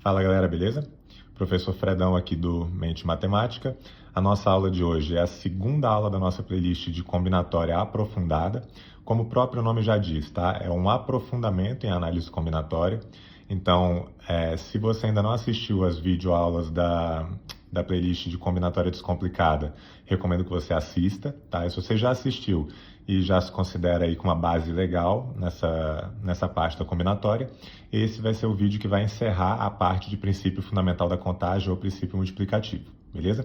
Fala galera, beleza? Professor Fredão aqui do Mente Matemática. A nossa aula de hoje é a segunda aula da nossa playlist de combinatória aprofundada. Como o próprio nome já diz, tá? É um aprofundamento em análise combinatória. Então, se você ainda não assistiu às videoaulas da playlist de combinatória descomplicada, recomendo que você assista, tá? E se você já assistiu e já se considera aí com uma base legal nessa parte da combinatória, esse vai ser o vídeo que vai encerrar a parte de princípio fundamental da contagem ou princípio multiplicativo, beleza?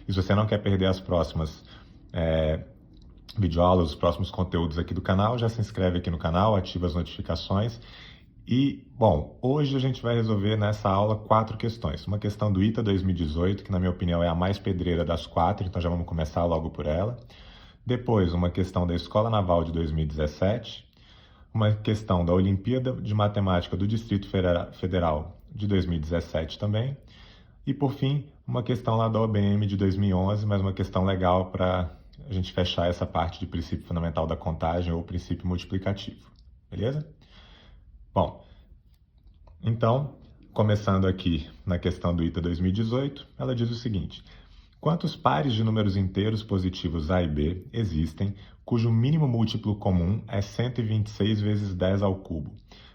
E se você não quer perder as próximas videoaulas, os próximos conteúdos aqui do canal, já se inscreve aqui no canal, ativa as notificações. E, bom, hoje a gente vai resolver nessa aula 4 questões. Uma questão do ITA 2018, que na minha opinião é a mais pedreira das 4, então já vamos começar logo por ela. Depois, uma questão da Escola Naval de 2017, uma questão da Olimpíada de Matemática do Distrito Federal de 2017 também, e por fim, uma questão lá da OBM de 2011, mas uma questão legal para a gente fechar essa parte de princípio fundamental da contagem ou princípio multiplicativo, beleza? Bom, então, começando aqui na questão do ITA 2018, ela diz o seguinte: quantos pares de números inteiros positivos A e B existem, cujo mínimo múltiplo comum é 126 vezes 10 ao cubo?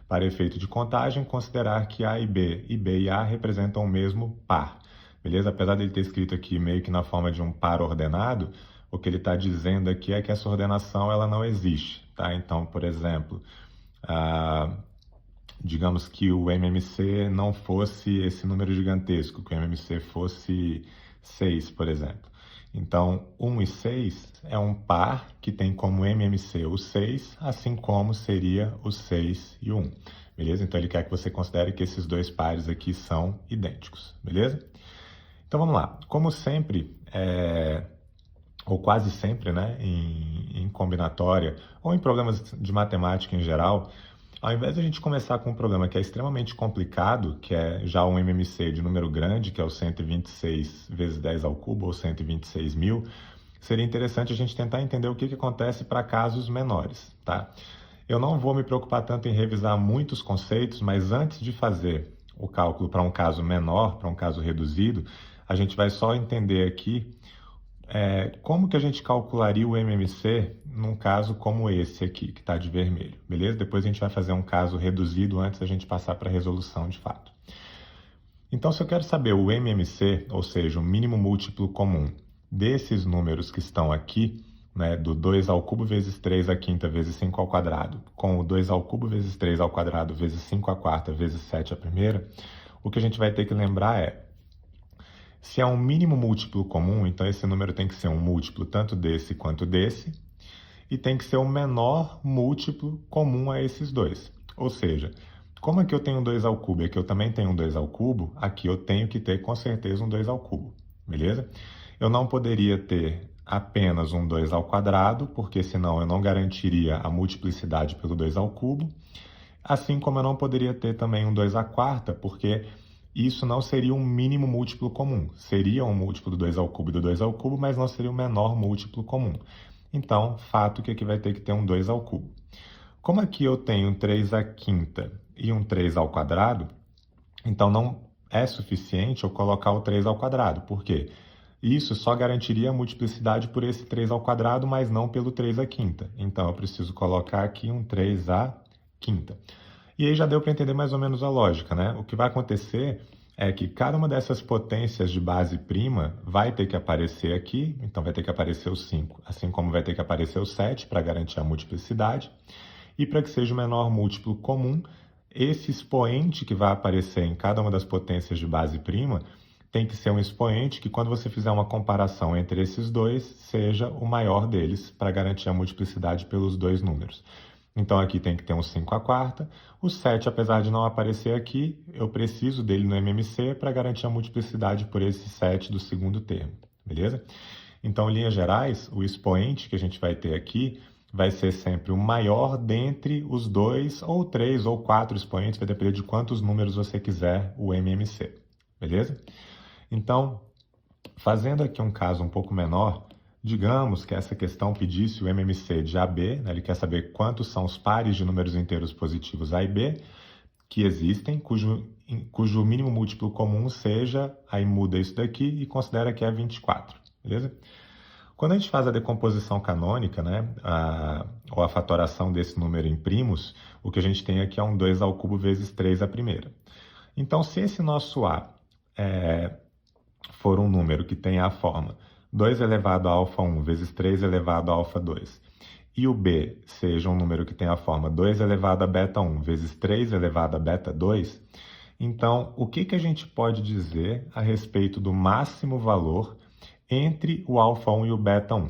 Para efeito de contagem, considerar que A e B e A representam o mesmo par. Beleza? Apesar dele ter escrito aqui meio que na forma de um par ordenado, o que ele está dizendo aqui é que essa ordenação ela não existe, tá? Então, por exemplo, digamos que o MMC não fosse esse número gigantesco, que o MMC fosse 6, por exemplo. Então, 1 e 6 é um par que tem como MMC o 6, assim como seria o 6 e o 1. Beleza? Então, ele quer que você considere que esses dois pares aqui são idênticos. Beleza? Então, vamos lá. Como sempre, ou quase sempre, né, em combinatória, ou em problemas de matemática em geral, ao invés de a gente começar com um problema que é extremamente complicado, que é já um MMC de número grande, que é o 126 vezes 10 ao cubo, ou 126 mil, seria interessante a gente tentar entender o que acontece para casos menores, tá? Eu não vou me preocupar tanto em revisar muitos conceitos, mas antes de fazer o cálculo para um caso menor, para um caso reduzido, a gente vai só entender aqui como que a gente calcularia o MMC num caso como esse aqui, que está de vermelho, beleza? Depois a gente vai fazer um caso reduzido antes da gente passar para a resolução de fato. Então, se eu quero saber o MMC, ou seja, o mínimo múltiplo comum desses números que estão aqui, né, do 2 ao cubo vezes 3 à quinta vezes 5 ao quadrado, com o 2 ao cubo vezes 3 ao quadrado vezes 5 à quarta vezes 7 à primeira, o que a gente vai ter que lembrar é: se é um mínimo múltiplo comum, então esse número tem que ser um múltiplo tanto desse quanto desse, e tem que ser o menor múltiplo comum a esses dois. Ou seja, como aqui eu tenho um 2 ao cubo e aqui eu também tenho um 2 ao cubo, aqui eu tenho que ter com certeza um 2 ao cubo, beleza? Eu não poderia ter apenas um 2 ao quadrado, porque senão eu não garantiria a multiplicidade pelo 2 ao cubo, assim como eu não poderia ter também um 2 à quarta, porque isso não seria um mínimo múltiplo comum. Seria um múltiplo do 2 ao cubo e do 2 ao cubo, mas não seria o menor múltiplo comum. Então, fato que aqui vai ter que ter um 2 ao cubo. Como aqui eu tenho um 3 à quinta e um 3 ao quadrado, então não é suficiente eu colocar o 3 ao quadrado. Por quê? Isso só garantiria a multiplicidade por esse 3 ao quadrado, mas não pelo 3 à quinta. Então, eu preciso colocar aqui um 3 à quinta. E aí já deu para entender mais ou menos a lógica, né? O que vai acontecer é que cada uma dessas potências de base prima vai ter que aparecer aqui, então vai ter que aparecer o 5, assim como vai ter que aparecer o 7 para garantir a multiplicidade. E para que seja o menor múltiplo comum, esse expoente que vai aparecer em cada uma das potências de base prima tem que ser um expoente que, quando você fizer uma comparação entre esses dois, seja o maior deles para garantir a multiplicidade pelos dois números. Então, aqui tem que ter um 5 à quarta. O 7, apesar de não aparecer aqui, eu preciso dele no MMC para garantir a multiplicidade por esse 7 do segundo termo, beleza? Então, em linhas gerais, o expoente que a gente vai ter aqui vai ser sempre o maior dentre os 2 ou 3 ou 4 expoentes, vai depender de quantos números você quiser o MMC, beleza? Então, fazendo aqui um caso um pouco menor, digamos que essa questão pedisse o MMC de AB, né? Ele quer saber quantos são os pares de números inteiros positivos A e B, que existem, cujo mínimo múltiplo comum seja, aí muda isso daqui e considera que é 24, beleza? Quando a gente faz a decomposição canônica, né, ou a fatoração desse número em primos, o que a gente tem aqui é um 2 ao cubo vezes 3 à primeira. Então, se esse nosso A for um número que tem a forma 2 elevado a alfa 1 vezes 3 elevado a alfa 2, e o B seja um número que tem a forma 2 elevado a beta 1 vezes 3 elevado a beta 2, então, o que a gente pode dizer a respeito do máximo valor entre o alfa 1 e o beta 1,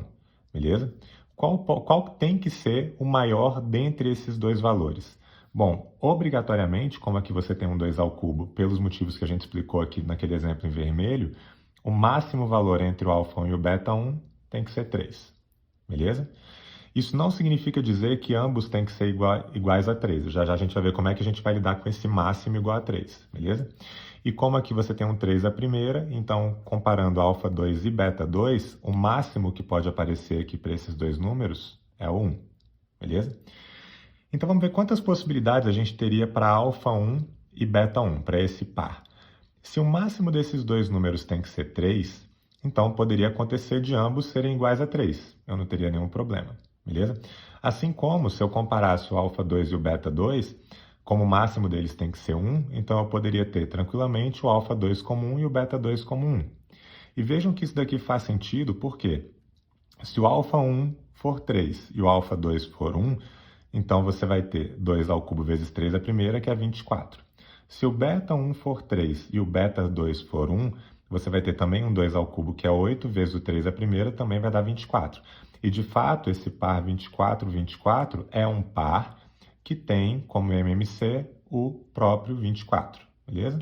beleza? Qual tem que ser o maior dentre esses dois valores? Bom, obrigatoriamente, como aqui você tem um 2 ao cubo, pelos motivos que a gente explicou aqui naquele exemplo em vermelho, o máximo valor entre o alfa 1 e o beta 1 tem que ser 3, beleza? Isso não significa dizer que ambos têm que ser iguais a 3. Já já a gente vai ver como é que a gente vai lidar com esse máximo igual a 3, beleza? E como aqui você tem um 3 à primeira, então comparando alfa 2 e beta 2, o máximo que pode aparecer aqui para esses dois números é o 1, beleza? Então vamos ver quantas possibilidades a gente teria para alfa 1 e beta 1, para esse par. Se o máximo desses dois números tem que ser 3, então poderia acontecer de ambos serem iguais a 3. Eu não teria nenhum problema, beleza? Assim como se eu comparasse o alfa 2 e o beta 2, como o máximo deles tem que ser 1, então eu poderia ter tranquilamente o alfa 2 como 1 e o beta 2 como 1. E vejam que isso daqui faz sentido, porque se o alfa 1 for 3 e o alfa 2 for 1, então você vai ter 2 ao cubo vezes 3 à primeira, que é 24. Se o beta 1 for 3 e o beta 2 for 1, você vai ter também um 2 ao cubo, que é 8, vezes o 3 à primeira, também vai dar 24. E, de fato, esse par 24-24 é um par que tem como MMC o próprio 24, beleza?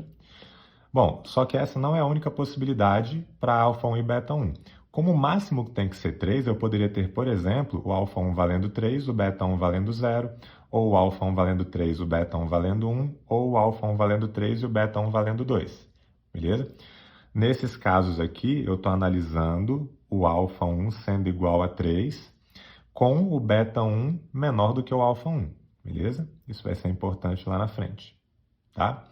Bom, só que essa não é a única possibilidade para alfa 1 e beta 1. Como o máximo tem que ser 3, eu poderia ter, por exemplo, o alfa 1 valendo 3, o beta 1 valendo 0, ou o alfa 1 valendo 3, o beta 1 valendo 1, ou o alfa 1 valendo 3 e o beta 1 valendo 2, beleza? Nesses casos aqui, eu estou analisando o alfa 1 sendo igual a 3, com o beta 1 menor do que o alfa 1, beleza? Isso vai ser importante lá na frente, tá?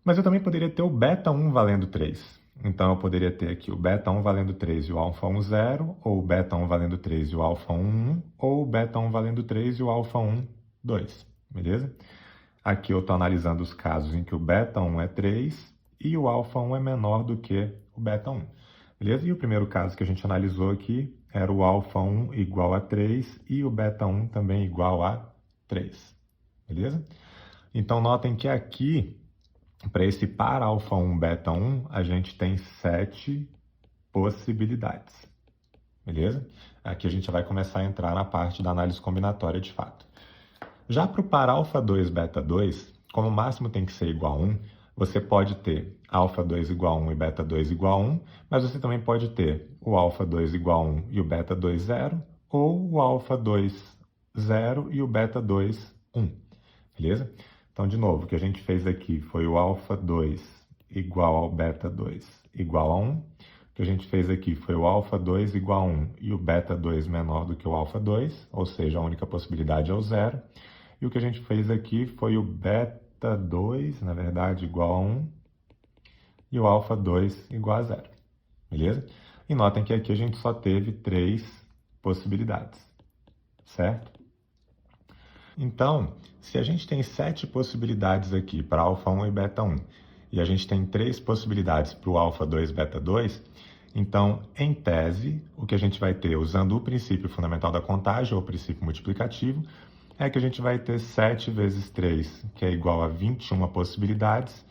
Mas eu também poderia ter o beta 1 valendo 3. Então, eu poderia ter aqui o beta 1 valendo 3 e o alfa 1 0, ou o beta 1 valendo 3 e o alfa 1 1, ou o beta 1 valendo 3 e o alfa 1 2, beleza? Aqui eu estou analisando os casos em que o beta 1 é 3 e o alfa 1 é menor do que o beta 1, beleza? E o primeiro caso que a gente analisou aqui era o alfa 1 igual a 3 e o beta 1 também igual a 3, beleza? Então, notem que aqui, para esse par alfa 1, beta 1, a gente tem 7 possibilidades, beleza? Aqui a gente vai começar a entrar na parte da análise combinatória de fato. Já para o par alfa 2, beta 2, como o máximo tem que ser igual a 1, você pode ter alfa 2 igual a 1 e beta 2 igual a 1, mas você também pode ter o alfa 2 igual a 1 e o beta 2 0, ou o alfa 2 0 e o beta 2 1, beleza? Então, de novo, o que a gente fez aqui foi o alfa 2 igual ao beta 2 igual a 1. O que a gente fez aqui foi o alfa 2 igual a 1 e o beta 2 menor do que o alfa 2, ou seja, a única possibilidade é o 0. E o que a gente fez aqui foi o beta 2, na verdade, igual a 1 e o alfa 2 igual a 0, beleza? E notem que aqui a gente só teve 3 possibilidades, certo? Então, se a gente tem 7 possibilidades aqui para alfa 1 e beta 1, e a gente tem 3 possibilidades para o alfa 2 e beta 2, então, em tese, o que a gente vai ter, usando o princípio fundamental da contagem, ou o princípio multiplicativo, é que a gente vai ter 7 vezes 3, que é igual a 21 possibilidades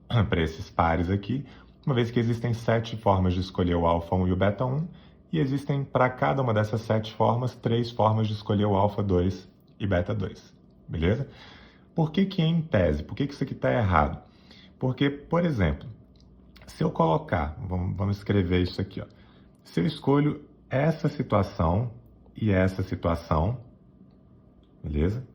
para esses pares aqui, uma vez que existem 7 formas de escolher o alfa 1 e o beta 1, e existem, para cada uma dessas 7 formas, 3 formas de escolher o alfa 2 e beta 2, beleza? Por que que em tese? Por que que isso aqui está errado? Porque, por exemplo, se eu colocar, vamos escrever isso aqui, ó. Se eu escolho essa situação e essa situação, beleza?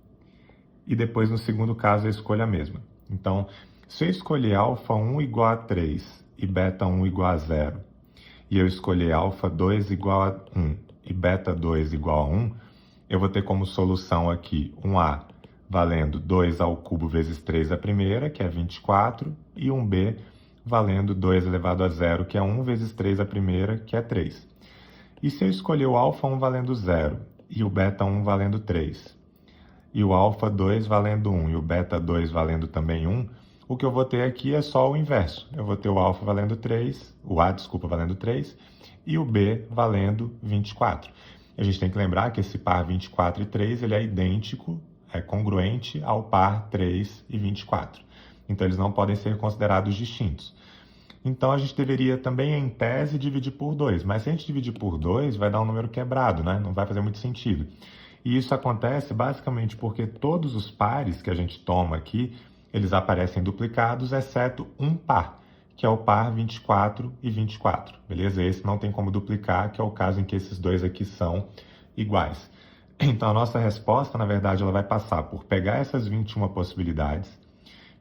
E depois, no segundo caso, eu escolho a mesma. Então, se eu escolher alfa 1 igual a 3 e beta 1 igual a 0, e eu escolher alfa 2 igual a 1 e beta 2 igual a 1, eu vou ter como solução aqui um A valendo 2 ao cubo vezes 3 à primeira, que é 24, e um b valendo 2 elevado a zero, que é 1 vezes 3 à primeira, que é 3. E se eu escolher o alfa 1 valendo 0 e o beta 1 valendo 3, e o alfa 2 valendo 1 e o beta 2 valendo também 1, o que eu vou ter aqui é só o inverso. Eu vou ter o alfa valendo 3, o A, desculpa, valendo 3, e o B valendo 24. A gente tem que lembrar que esse par 24 e 3 ele é idêntico, é congruente ao par 3 e 24. Então, eles não podem ser considerados distintos. Então, a gente deveria também, em tese, dividir por 2. Mas se a gente dividir por 2, vai dar um número quebrado, né? Não vai fazer muito sentido. E isso acontece basicamente porque todos os pares que a gente toma aqui, eles aparecem duplicados, exceto um par, que é o par 24 e 24, beleza? Esse não tem como duplicar, que é o caso em que esses dois aqui são iguais. Então, a nossa resposta, na verdade, ela vai passar por pegar essas 21 possibilidades,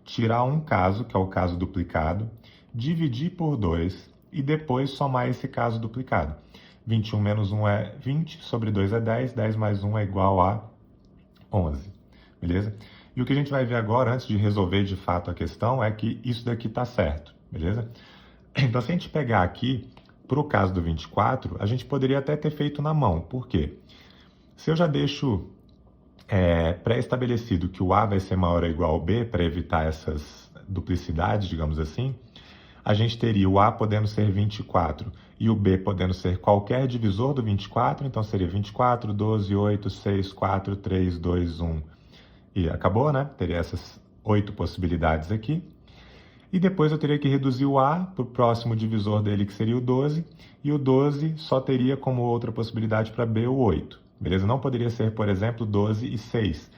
tirar um caso, que é o caso duplicado, dividir por 2 e depois somar esse caso duplicado. 21 menos 1 é 20, sobre 2 é 10, 10 mais 1 é igual a 11, beleza? E o que a gente vai ver agora, antes de resolver de fato a questão, é que isso daqui está certo, beleza? Então, se a gente pegar aqui, para o caso do 24, a gente poderia até ter feito na mão. Por quê? Se eu já deixo pré-estabelecido que o A vai ser maior ou igual ao B, para evitar essas duplicidades, digamos assim, a gente teria o A podendo ser 24 e o B podendo ser qualquer divisor do 24, então seria 24, 12, 8, 6, 4, 3, 2, 1. E acabou, né? Teria essas 8 possibilidades aqui. E depois eu teria que reduzir o A para o próximo divisor dele, que seria o 12, e o 12 só teria como outra possibilidade para B o 8. Beleza? Não poderia ser, por exemplo, 12 e 6,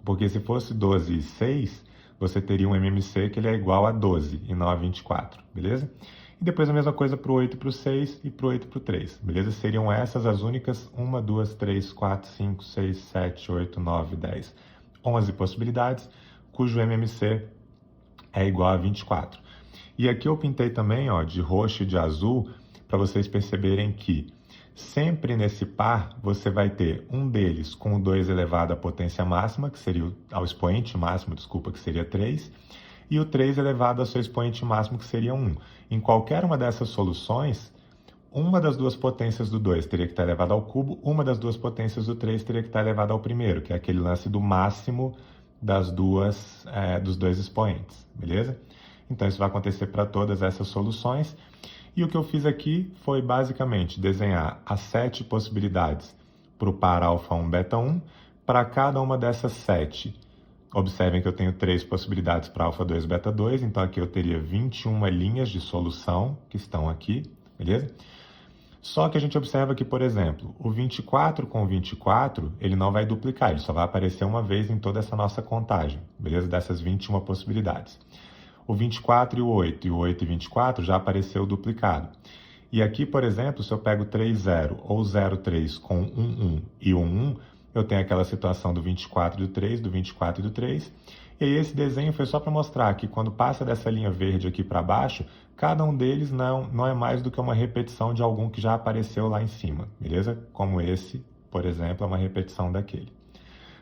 porque se fosse 12 e 6, você teria um MMC que ele é igual a 12 e não a 24, beleza? E depois a mesma coisa para o 8 e para o 6 e para o 8 e para o 3, beleza? Seriam essas as únicas 1, 2, 3, 4, 5, 6, 7, 8, 9, 10, 11 possibilidades, cujo MMC é igual a 24. E aqui eu pintei também, ó, de roxo e de azul, para vocês perceberem que sempre nesse par você vai ter um deles com o 2 elevado à potência máxima, que seria ao expoente máximo, desculpa, que seria 3, e o 3 elevado ao seu expoente máximo, que seria 1. Em qualquer uma dessas soluções, uma das duas potências do 2 teria que estar elevada ao cubo, uma das duas potências do 3 teria que estar elevada ao primeiro, que é aquele lance do máximo dos dois expoentes, beleza? Então, isso vai acontecer para todas essas soluções. E o que eu fiz aqui foi basicamente desenhar as 7 possibilidades para o par alfa 1, beta 1. Para cada uma dessas 7, observem que eu tenho 3 possibilidades para alfa 2, beta 2. Então, aqui eu teria 21 linhas de solução que estão aqui, beleza? Só que a gente observa que, por exemplo, o 24 com o 24, ele não vai duplicar, ele só vai aparecer uma vez em toda essa nossa contagem, beleza? Dessas 21 possibilidades. O 24 e o 8 e 24 já apareceu duplicado. E aqui, por exemplo, se eu pego 3, 0 ou 0, 3 com 1, 1 e 1, 1, eu tenho aquela situação do 24 e do 3, do 24 e do 3. E aí esse desenho foi só para mostrar que quando passa dessa linha verde aqui para baixo, cada um deles não é mais do que uma repetição de algum que já apareceu lá em cima, beleza? Como esse, por exemplo, é uma repetição daquele.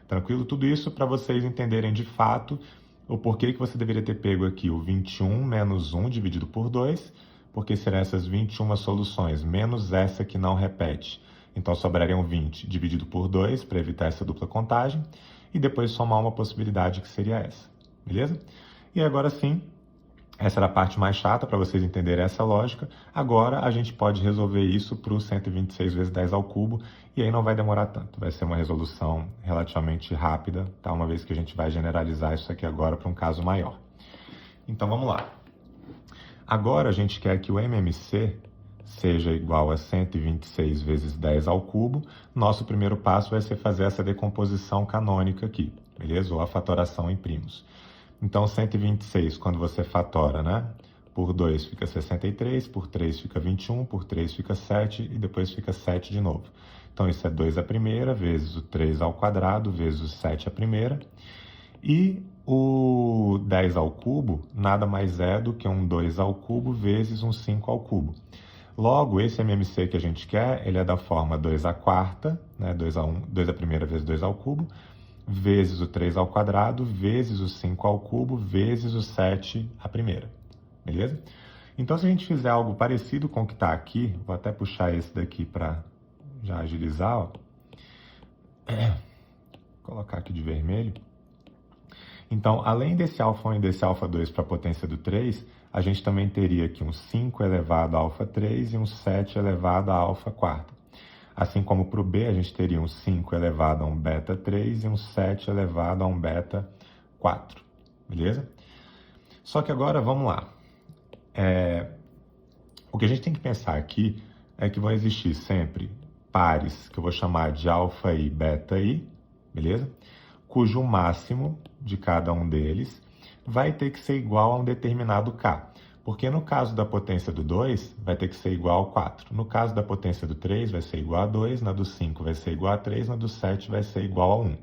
Tranquilo? Tudo isso para vocês entenderem de fato o porquê que você deveria ter pego aqui o 21 menos 1 dividido por 2, porque serão essas 21 soluções, menos essa que não repete. Então, sobrariam 20 dividido por 2, para evitar essa dupla contagem, e depois somar uma possibilidade que seria essa, beleza? E agora sim, essa era a parte mais chata para vocês entenderem essa lógica. Agora a gente pode resolver isso para o 126 vezes 10 ao cubo, e aí não vai demorar tanto. Vai ser uma resolução relativamente rápida, tá? Uma vez que a gente vai generalizar isso aqui agora para um caso maior. Então vamos lá. Agora a gente quer que o MMC seja igual a 126 vezes 10 ao cubo. Nosso primeiro passo vai ser fazer essa decomposição canônica aqui, beleza? Ou a fatoração em primos. Então, 126, quando você fatora, né? Por 2 fica 63, por 3 fica 21, por 3 fica 7 e depois fica 7 de novo. Então, isso é 2 à primeira, vezes o 3 ao quadrado, vezes o 7 à primeira. E o 10 ao cubo nada mais é do que um 2 ao cubo vezes um 5 ao cubo. Logo, esse MMC que a gente quer, ele é da forma 2 à quarta, né? 2 à primeira vezes 2 ao cubo, vezes o 3 ao quadrado, vezes o 5 ao cubo, vezes o 7 à primeira. Beleza? Então, se a gente fizer algo parecido com o que está aqui, vou até puxar esse daqui para já agilizar, ó. Vou colocar aqui de vermelho. Então, além desse α1 e desse α2 para a potência do 3, a gente também teria aqui um 5 elevado a α3 e um 7 elevado a α4. Assim como para o B, a gente teria um 5 elevado a um beta3 e um 7 elevado a um beta4. Beleza? Só que agora, vamos lá. O que a gente tem que pensar aqui é que vão existir sempre pares que eu vou chamar de alfa e beta i, beleza? Cujo máximo de cada um deles vai ter que ser igual a um determinado k. Porque no caso da potência do 2, vai ter que ser igual a 4. No caso da potência do 3, vai ser igual a 2. Na do 5 vai ser igual a 3. Na do 7 vai ser igual a 1.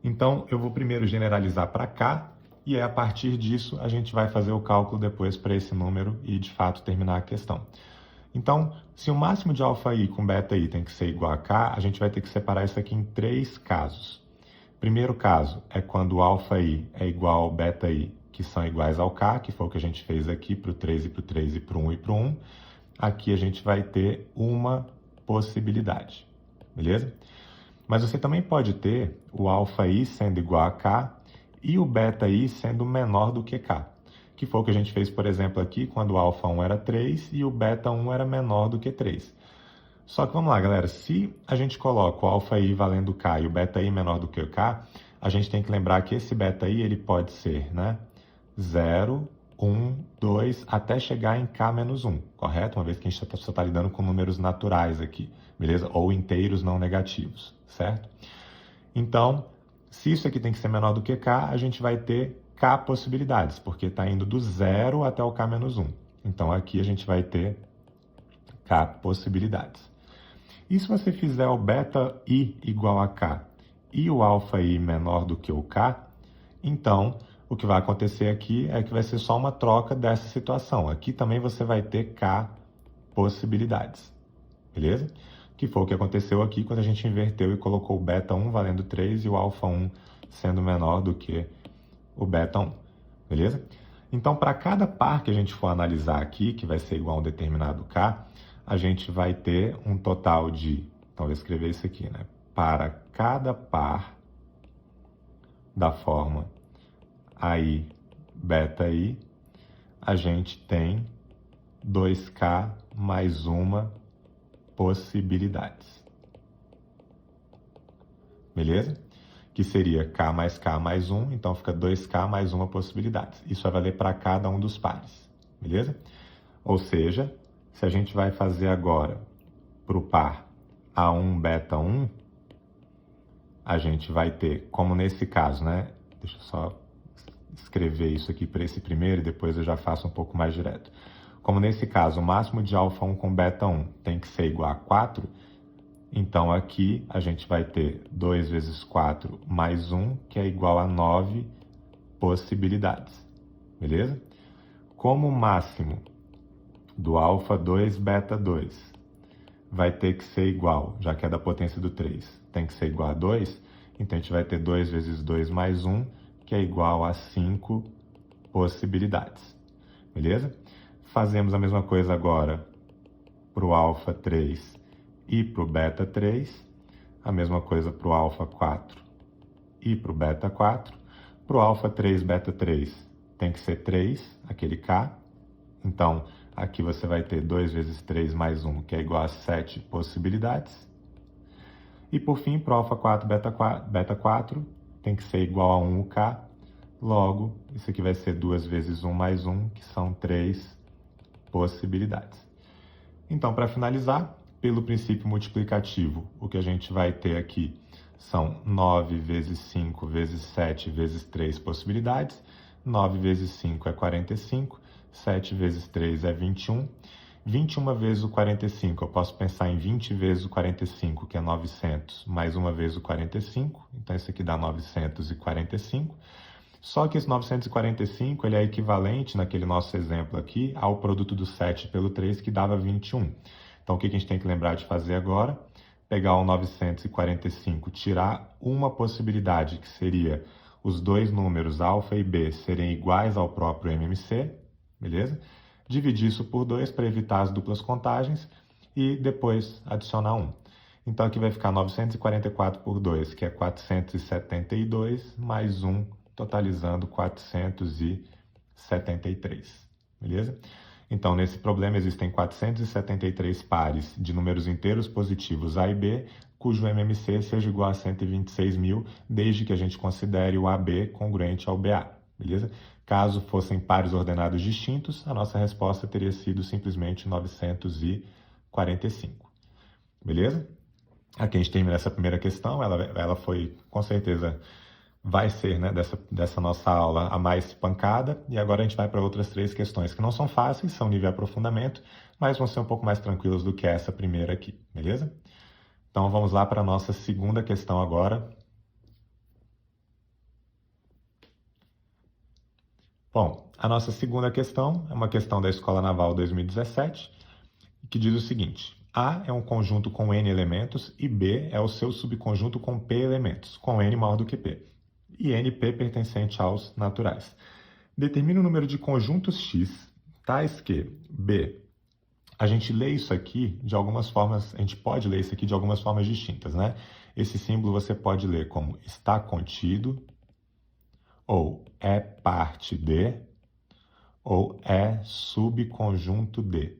Então, eu vou primeiro generalizar para k. E aí, a partir disso, a gente vai fazer o cálculo depois para esse número e, de fato, terminar a questão. Então, se o máximo de αi com beta-i tem que ser igual a k, a gente vai ter que separar isso aqui em 3 casos. Primeiro caso é quando o αi é igual ao beta-i, que são iguais ao k, que foi o que a gente fez aqui para o 3 e para o 3 e para o 1 e para o 1. Aqui a gente vai ter uma possibilidade, beleza? Mas você também pode ter o αi sendo igual a k e o beta-i sendo menor do que k, que foi o que a gente fez, por exemplo, aqui, quando o α1 era 3 e o beta1 era menor do que 3. Só que vamos lá, galera, se a gente coloca o αi valendo k e o beta-i menor do que o k, a gente tem que lembrar que esse beta-i ele pode ser, né, 0, 1, 2, até chegar em k menos 1, correto? Uma vez que a gente só está lidando com números naturais aqui, beleza? Ou inteiros não negativos, certo? Então, se isso aqui tem que ser menor do que k, a gente vai ter k possibilidades, porque está indo do 0 até o k menos 1. Então, aqui a gente vai ter k possibilidades. E se você fizer o beta-i igual a k e o alfa-i menor do que o k, então, o que vai acontecer aqui é que vai ser só uma troca dessa situação. Aqui também você vai ter k possibilidades, beleza? Que foi o que aconteceu aqui quando a gente inverteu e colocou o beta1 valendo 3 e o alfa1 sendo menor do que o beta1, beleza? Então, para cada par que a gente for analisar aqui, que vai ser igual a um determinado k, a gente vai ter um total de... Então, vou escrever isso aqui, né? Para cada par da forma AI, beta I, a gente tem 2k mais uma possibilidades. Beleza? Que seria k mais 1, então fica 2k mais uma possibilidade. Isso vai valer para cada um dos pares, beleza? Ou seja, se a gente vai fazer agora para o par A1 beta 1, a gente vai ter, como nesse caso, né? Deixa eu só escrever isso aqui para esse primeiro e depois eu já faço um pouco mais direto. Como nesse caso, o máximo de alfa 1 com beta 1 tem que ser igual a 4, então aqui a gente vai ter 2 vezes 4 mais 1, que é igual a 9 possibilidades, beleza? Como o máximo do alfa 2 beta 2 vai ter que ser igual, já que é da potência do 3, tem que ser igual a 2, então a gente vai ter 2 vezes 2 mais 1, que é igual a 5 possibilidades, beleza? Fazemos a mesma coisa agora para o alfa 3 e para o beta 3, a mesma coisa para o alfa 4 e para o beta 4. Para o alfa 3, beta 3 tem que ser 3, aquele K, então aqui você vai ter 2 vezes 3 mais 1, que é igual a 7 possibilidades. E por fim, para o alfa 4, beta 4, tem que ser igual a 1K. Logo, isso aqui vai ser 2 vezes 1 mais 1, que são 3 possibilidades. Então, para finalizar, pelo princípio multiplicativo, o que a gente vai ter aqui são 9 vezes 5 vezes 7 vezes 3 possibilidades. 9 vezes 5 é 45, 7 vezes 3 é 21. 21 vezes o 45, eu posso pensar em 20 vezes o 45, que é 900, mais uma vez o 45, então isso aqui dá 945. Só que esse 945 ele é equivalente, naquele nosso exemplo aqui, ao produto do 7 pelo 3, que dava 21. Então, o que a gente tem que lembrar de fazer agora? pegar o 945, tirar uma possibilidade, que seria os dois números alfa e b serem iguais ao próprio MMC, beleza? Dividir isso por 2 para evitar as duplas contagens e depois adicionar 1. Então aqui vai ficar 944 por 2, que é 472, mais 1, totalizando 473, beleza? Então, nesse problema existem 473 pares de números inteiros positivos A e B, cujo MMC seja igual a 126.000, desde que a gente considere o AB congruente ao BA, beleza? Caso fossem pares ordenados distintos, a nossa resposta teria sido simplesmente 945, beleza? Aqui a gente termina essa primeira questão, ela foi, com certeza, vai ser, né, dessa nossa aula a mais pancada, e agora a gente vai para outras 3 questões que não são fáceis, são nível aprofundamento, mas vão ser um pouco mais tranquilas do que essa primeira aqui, beleza? Então vamos lá para a nossa segunda questão agora. Bom, a nossa segunda questão é uma questão da Escola Naval 2017, que diz o seguinte: A é um conjunto com N elementos e B é o seu subconjunto com P elementos, com N maior do que P, e NP pertencente aos naturais. Determina o número de conjuntos X, tais que B. A gente lê isso aqui de algumas formas, a gente pode ler isso aqui de algumas formas distintas, né? Esse símbolo você pode ler como está contido, ou é parte de, ou é subconjunto de.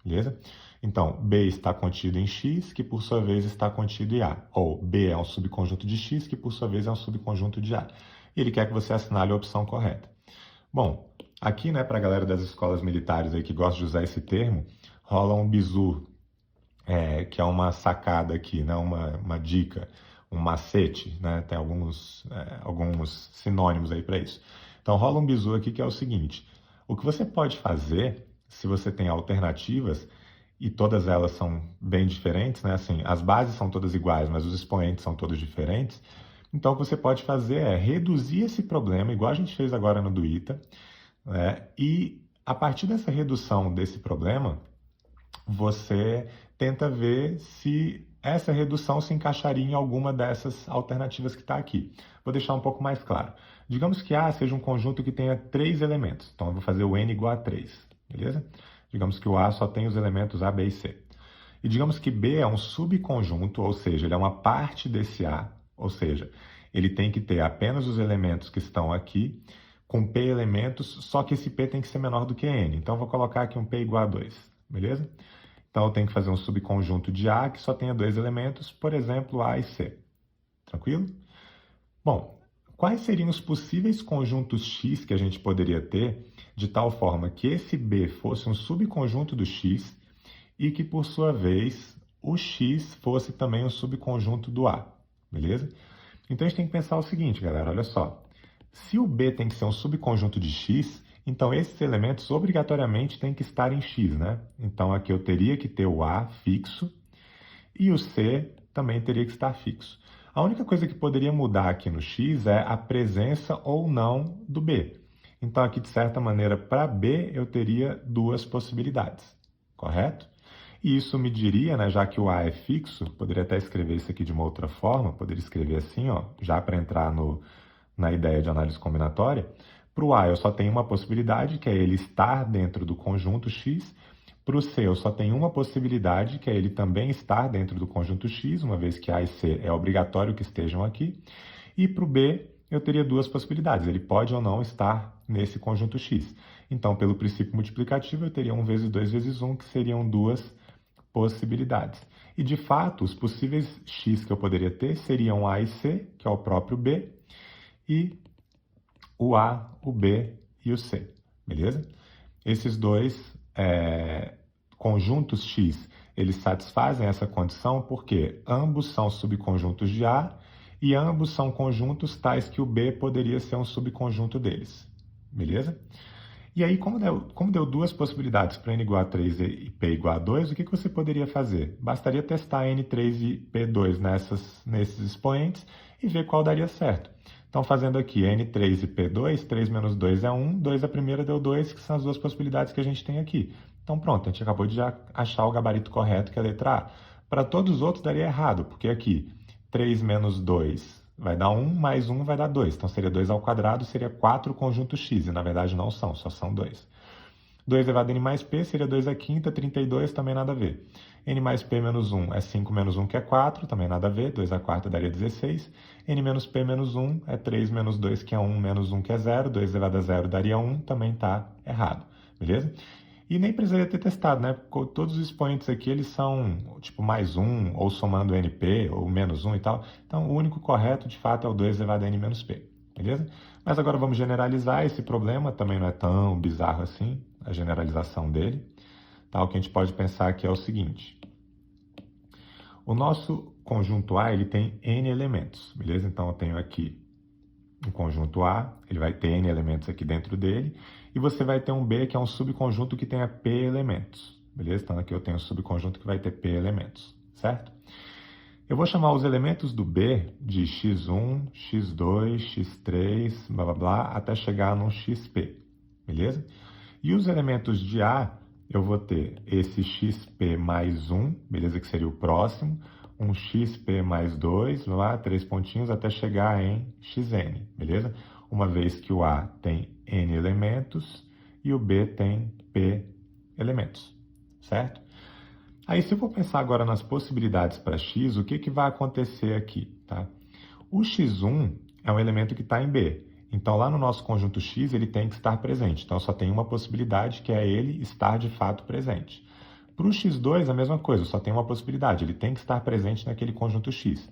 Beleza? Então, B está contido em X, que por sua vez está contido em A. Ou B é um subconjunto de X, que por sua vez é um subconjunto de A. E ele quer que você assinale a opção correta. Bom, aqui, né, para a galera das escolas militares aí que gosta de usar esse termo, rola um bizu, que é uma sacada aqui, né, uma dica, um macete, né, tem alguns sinônimos aí para isso. Então, rola um bizu aqui que é o seguinte: o que você pode fazer, se você tem alternativas, e todas elas são bem diferentes, né? Assim, as bases são todas iguais, mas os expoentes são todos diferentes. Então, o que você pode fazer é reduzir esse problema, igual a gente fez agora no do ITA, né? E a partir dessa redução desse problema, você tenta ver se essa redução se encaixaria em alguma dessas alternativas que está aqui. Vou deixar um pouco mais claro. Digamos que A seja um conjunto que tenha 3 elementos. Então, eu vou fazer o N igual a 3, beleza? Digamos que o A só tem os elementos A, B e C. E digamos que B é um subconjunto, ou seja, ele é uma parte desse A, ou seja, ele tem que ter apenas os elementos que estão aqui, com P elementos, só que esse P tem que ser menor do que N. Então, eu vou colocar aqui um P igual a 2, beleza? Então, eu tenho que fazer um subconjunto de A que só tenha 2 elementos, por exemplo, A e C. Tranquilo? Bom, quais seriam os possíveis conjuntos X que a gente poderia ter de tal forma que esse B fosse um subconjunto do X e que, por sua vez, o X fosse também um subconjunto do A, beleza? Então, a gente tem que pensar o seguinte, galera, olha só. Se o B tem que ser um subconjunto de X, então esses elementos obrigatoriamente têm que estar em X, né? Então, aqui eu teria que ter o A fixo e o C também teria que estar fixo. A única coisa que poderia mudar aqui no X é a presença ou não do B. Então, aqui, de certa maneira, para B, eu teria 2 possibilidades, correto? E isso me diria, né, já que o A é fixo, poderia até escrever isso aqui de uma outra forma, poderia escrever assim, ó, já para entrar na ideia de análise combinatória. Para o A, eu só tenho uma possibilidade, que é ele estar dentro do conjunto X. Para o C, eu só tenho uma possibilidade, que é ele também estar dentro do conjunto X, uma vez que A e C é obrigatório que estejam aqui. E para o B, eu teria 2 possibilidades, ele pode ou não estar nesse conjunto X. Então, pelo princípio multiplicativo, eu teria 1 vezes 2 vezes 1, que seriam 2 possibilidades. E, de fato, os possíveis X que eu poderia ter seriam A e C, que é o próprio B, e o A, o B e o C, beleza? Esses dois conjuntos X, eles satisfazem essa condição porque ambos são subconjuntos de A e ambos são conjuntos tais que o B poderia ser um subconjunto deles, beleza? E aí, como deu 2 possibilidades para N igual a 3 e P igual a 2, o que você poderia fazer? Bastaria testar N3 e P2 nesses expoentes e ver qual daria certo. Então, fazendo aqui N3 e P2, 3 menos 2 é 1, 2 a primeira deu 2, que são as 2 possibilidades que a gente tem aqui. Então pronto, a gente acabou de já achar o gabarito correto, que é a letra A. Para todos os outros daria errado, porque aqui 3 menos 2 vai dar 1, mais 1 vai dar 2. Então seria 2 ao quadrado, seria 4 conjunto x, e na verdade não são, só são 2. 2 elevado a n mais p seria 2 à quinta, 32 também nada a ver. N mais p menos 1 é 5 menos 1, que é 4, também nada a ver. 2 à quarta daria 16. N menos p menos 1 é 3 menos 2, que é 1, menos 1, que é 0. 2 elevado a 0 daria 1, também está errado, beleza? E nem precisaria ter testado, né? Porque todos os expoentes aqui, eles são tipo mais 1, ou somando NP, ou menos 1 e tal. Então, o único correto, de fato, é o 2 elevado a n menos p, beleza? Mas agora vamos generalizar esse problema, também não é tão bizarro assim, a generalização dele. Tá? O que a gente pode pensar aqui é o seguinte. O nosso conjunto A, ele tem n elementos, beleza? Então, eu tenho aqui um conjunto A, ele vai ter n elementos aqui dentro dele, e você vai ter um B, que é um subconjunto que tenha p elementos, beleza? Então, aqui eu tenho um subconjunto que vai ter p elementos, certo? Eu vou chamar os elementos do B de x1, x2, x3, blá, blá, blá, até chegar no xp, beleza? E os elementos de A, eu vou ter esse xp mais 1, beleza? Que seria o próximo, um xp mais 2, lá, 3 pontinhos, até chegar em xn, beleza? Uma vez que o A tem n elementos e o B tem p elementos, certo? Aí, se eu for pensar agora nas possibilidades para x, o que vai acontecer aqui, tá? O x1 é um elemento que está em B. Então, lá no nosso conjunto x, ele tem que estar presente. Então, só tem uma possibilidade, que é ele estar de fato presente. Para o x2, a mesma coisa, só tem uma possibilidade, ele tem que estar presente naquele conjunto x.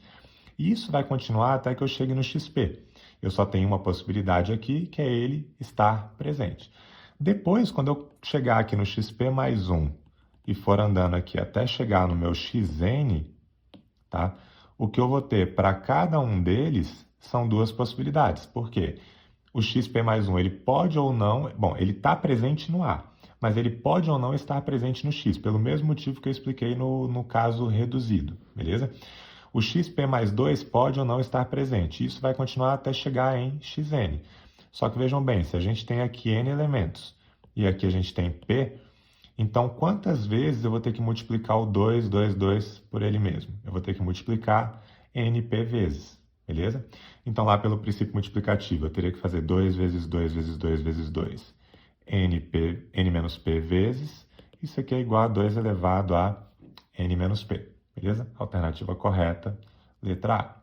E isso vai continuar até que eu chegue no xp. Eu só tenho uma possibilidade aqui, que é ele estar presente. Depois, quando eu chegar aqui no xp mais 1 e for andando aqui até chegar no meu xn, tá? O que eu vou ter para cada um deles são duas possibilidades. Por quê? O xp mais 1, ele pode ou não... Bom, ele está presente no A, mas ele pode ou não estar presente no x, pelo mesmo motivo que eu expliquei no caso reduzido, beleza? O xp mais 2 pode ou não estar presente. Isso vai continuar até chegar em xn. Só que vejam bem, se a gente tem aqui n elementos e aqui a gente tem p, então quantas vezes eu vou ter que multiplicar o 2, 2, 2 por ele mesmo? Eu vou ter que multiplicar np vezes, beleza? Então lá pelo princípio multiplicativo, eu teria que fazer 2 vezes 2 vezes 2 vezes 2, n menos p vezes, isso aqui é igual a 2 elevado a n menos p, beleza? Alternativa correta, letra A,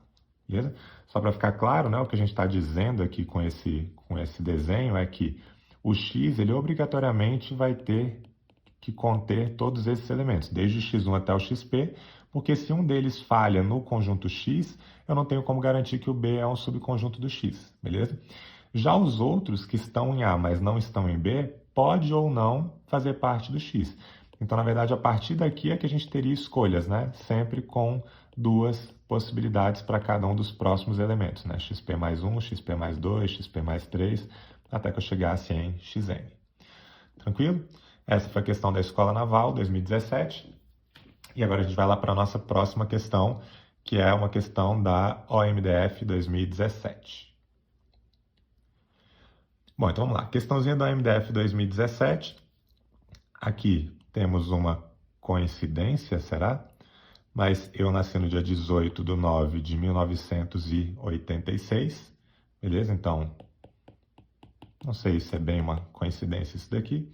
beleza? Só para ficar claro, né, o que a gente está dizendo aqui com esse desenho é que o x, ele obrigatoriamente vai ter que conter todos esses elementos, desde o x1 até o xp, porque se um deles falha no conjunto x, eu não tenho como garantir que o B é um subconjunto do x, beleza? Já os outros que estão em A, mas não estão em B, pode ou não fazer parte do x. Então, na verdade, a partir daqui é que a gente teria escolhas, né? Sempre com duas possibilidades para cada um dos próximos elementos, né? xp mais 1, xp mais 2, xp mais 3, até que eu chegasse em xn. Tranquilo? Essa foi a questão da Escola Naval 2017. E agora a gente vai lá para a nossa próxima questão, que é uma questão da OMDF 2017. Bom, então vamos lá. Questãozinha da OMDF 2017. Aqui temos uma coincidência, será? Mas eu nasci no dia 18 de 9 de 1986, beleza? Então, não sei se é bem uma coincidência isso daqui,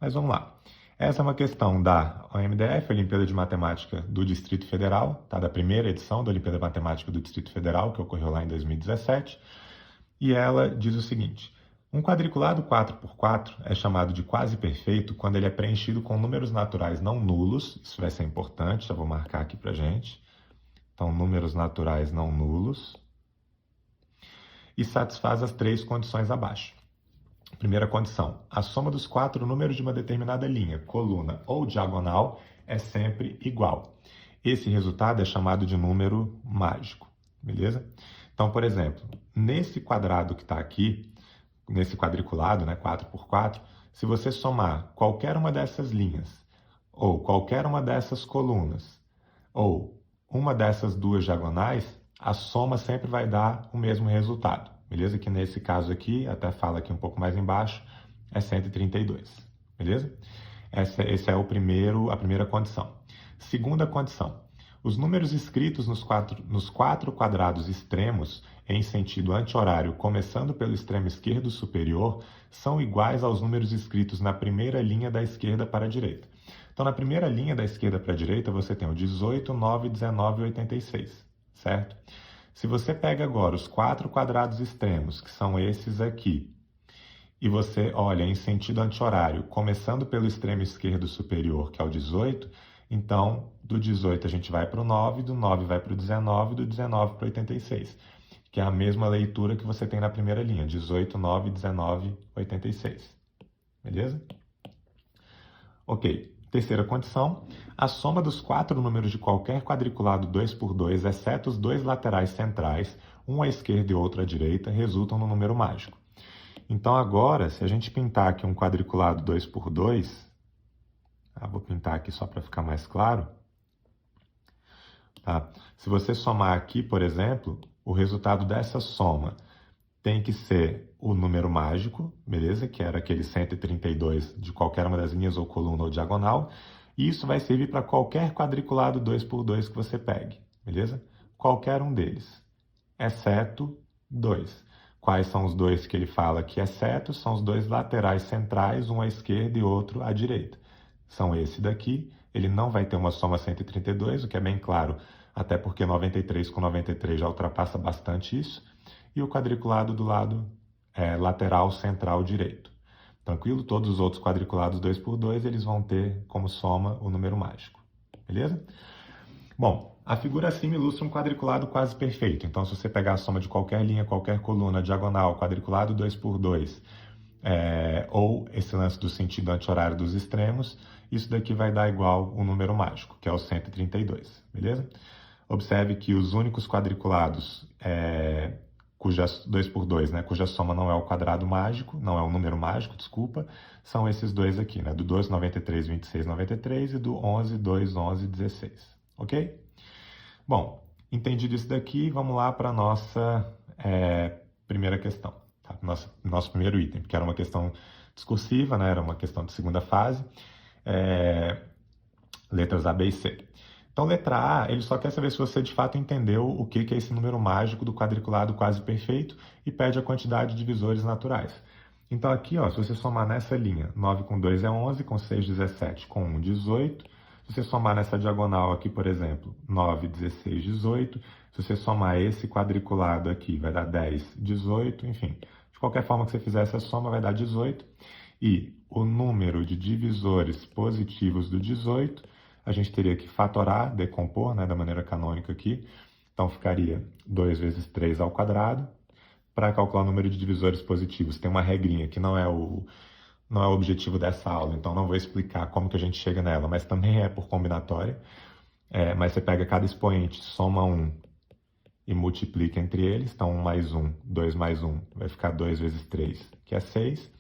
mas vamos lá. Essa é uma questão da OMDF, Olimpíada de Matemática do Distrito Federal, tá? Da primeira edição da Olimpíada de Matemática do Distrito Federal, que ocorreu lá em 2017. E ela diz o seguinte: um quadriculado 4x4 é chamado de quase perfeito quando ele é preenchido com números naturais não nulos. Isso vai ser importante, já vou marcar aqui pra gente. Então, números naturais não nulos. E satisfaz as três condições abaixo. Primeira condição: a soma dos quatro números de uma determinada linha, coluna ou diagonal é sempre igual. Esse resultado é chamado de número mágico, beleza? Então, por exemplo, nesse quadrado que está aqui, nesse quadriculado, né, 4x4, se você somar qualquer uma dessas linhas, ou qualquer uma dessas colunas, ou uma dessas duas diagonais, a soma sempre vai dar o mesmo resultado. Beleza? Que nesse caso aqui, até fala aqui um pouco mais embaixo, é 132. Beleza? Essa é a primeira condição. Segunda condição. Os números escritos nos quatro quadrados extremos, em sentido anti-horário, começando pelo extremo esquerdo superior, são iguais aos números escritos na primeira linha da esquerda para a direita. Então, na primeira linha da esquerda para a direita, você tem o 18, 9, 19 e 86, certo? Se você pega agora os quatro quadrados extremos, que são esses aqui, e você olha em sentido anti-horário, começando pelo extremo esquerdo superior, que é o 18, então do 18 a gente vai para o 9, do 9 vai para o 19, do 19 para o 86, que é a mesma leitura que você tem na primeira linha, 18, 9, 19, 86. Beleza? Ok. Terceira condição, a soma dos quatro números de qualquer quadriculado 2 por 2, exceto os dois laterais centrais, um à esquerda e outro à direita, resultam no número mágico. Então agora, se a gente pintar aqui um quadriculado 2 por 2, vou pintar aqui só para ficar mais claro. Tá? Se você somar aqui, por exemplo, o resultado dessa soma tem que ser o número mágico, beleza? Que era aquele 132 de qualquer uma das linhas ou coluna ou diagonal. E isso vai servir para qualquer quadriculado 2 por 2 que você pegue, beleza? Qualquer um deles, exceto 2. Quais são os dois que ele fala que exceto? São os dois laterais centrais, um à esquerda e outro à direita. São esse daqui. Ele não vai ter uma soma 132, o que é bem claro, até porque 93 com 93 já ultrapassa bastante isso. E o quadriculado do lado lateral central direito. Tranquilo? Todos os outros quadriculados 2 por 2, eles vão ter como soma o número mágico. Beleza? Bom, a figura acima ilustra um quadriculado quase perfeito. Então, se você pegar a soma de qualquer linha, qualquer coluna, diagonal, quadriculado 2 por 2, ou esse lance do sentido anti-horário dos extremos, isso daqui vai dar igual o número mágico, que é o 132. Beleza? Observe que os únicos quadriculados 2 por 2, né, cuja soma não é o quadrado mágico, não é o número mágico, desculpa, são esses dois aqui, né, do 2, 93, 26, 93 e do 11, 2, 11, 16, ok? Bom, entendido isso daqui, vamos lá para a nossa primeira questão, tá? Nosso primeiro item, que era uma questão discursiva, né, era uma questão de segunda fase, letras A, B e C. Então, letra A, ele só quer saber se você de fato entendeu o que é esse número mágico do quadriculado quase perfeito e pede a quantidade de divisores naturais. Então, aqui, ó, se você somar nessa linha, 9 com 2 é 11, com 6, 17, com 1, 18. Se você somar nessa diagonal aqui, por exemplo, 9, 16, 18. Se você somar esse quadriculado aqui, vai dar 10, 18, enfim. De qualquer forma que você fizer essa soma, vai dar 18. E o número de divisores positivos do 18, a gente teria que fatorar, decompor, né, da maneira canônica aqui. Então, ficaria 2 vezes 3 ao quadrado. Para calcular o número de divisores positivos, tem uma regrinha que não é o objetivo dessa aula, então não vou explicar como que a gente chega nela, mas também é por combinatória. Mas você pega cada expoente, soma 1 e multiplica entre eles. Então, 1 mais 1, 2 mais 1, vai ficar 2 vezes 3, que é 6.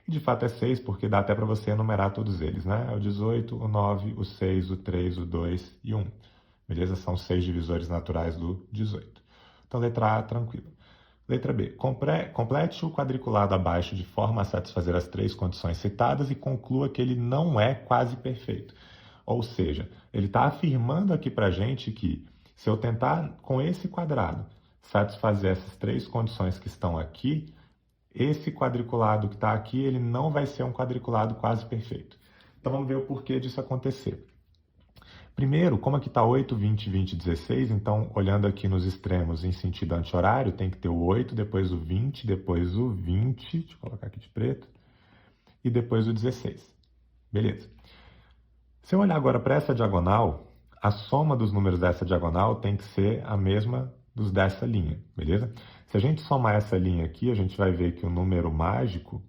E de fato é 6, porque dá até para você enumerar todos eles, né? É o 18, o 9, o 6, o 3, o 2 e 1. Beleza? São 6 divisores naturais do 18. Então, letra A, tranquilo. Letra B. Complete o quadriculado abaixo de forma a satisfazer as 3 condições citadas e conclua que ele não é quase perfeito. Ou seja, ele está afirmando aqui para a gente que se eu tentar com esse quadrado satisfazer essas 3 condições que estão aqui, esse quadriculado que está aqui, ele não vai ser um quadriculado quase perfeito. Então, vamos ver o porquê disso acontecer. Primeiro, como aqui está 8, 20, 20, 16, então, olhando aqui nos extremos em sentido anti-horário, tem que ter o 8, depois o 20, depois o 20, deixa eu colocar aqui de preto, e depois o 16. Beleza. Se eu olhar agora para essa diagonal, a soma dos números dessa diagonal tem que ser a mesma dos dessa linha, beleza? Se a gente somar essa linha aqui, a gente vai ver que o número mágico,